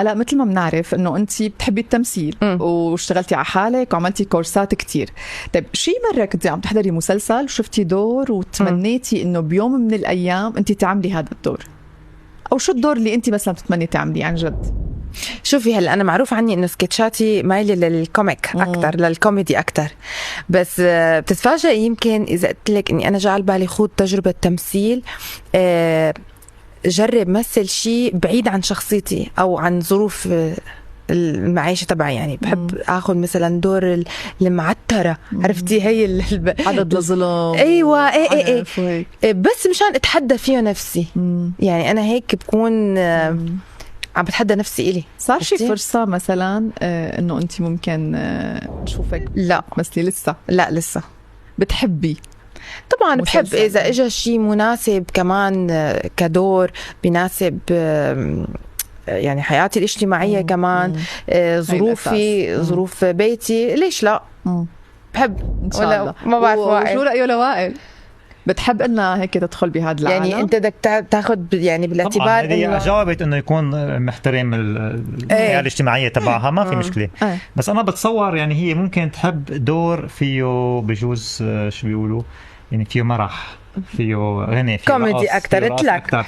هلا مثل ما بنعرف انه انت بتحبي التمثيل واشتغلتي على حالك وعملتي كورسات كتير. طيب شي مرة كنتي عم تحضري مسلسل وشفتي دور وتمنيتي انه بيوم من الايام انت تعملي هذا الدور، او شو الدور اللي انت مثلا بتتمني تعمليه عن جد؟ شوفي هلا انا معروف عني انه سكتشاتي مايله للكوميك اكثر، للكوميدي اكثر، بس بتتفاجئي يمكن اذا قلت لك اني انا جاء على بالي خوض تجربه تمثيل، جرب مثل شيء بعيد عن شخصيتي او عن ظروف المعيشة تبعي. يعني بحب اخذ مثلا دور المعترة، عرفتي هي عدد الظلم. ايوه ايه بس مشان اتحدى فيه نفسي. يعني انا هيك بكون عم بتحدى نفسي إلي. صار شي فرصة مثلا انه انت ممكن نشوفك؟ لا مثلي لسه؟ لا لسه. بتحبي؟ طبعا بحب اذا اجى شيء مناسب كمان كدور بيناسب يعني حياتي الاجتماعية كمان، ظروف بيتي، ليش لا؟ بحب إن شاء الله. ما بعرف وائل شو رأيه لوائل؟ بتحب إنها هيك تدخل بهذا العالم؟ يعني أنت بدك تاخذ يعني بالاعتبار إنه جاوبت إنه يكون محترم الحياة الاجتماعية تبعها، ما في مشكلة. بس أنا بتصور يعني هي ممكن تحب دور فيه بجوز شو بيقولوا يعني فيه مرح، فيه غنى، فيه كوميدي أكتر.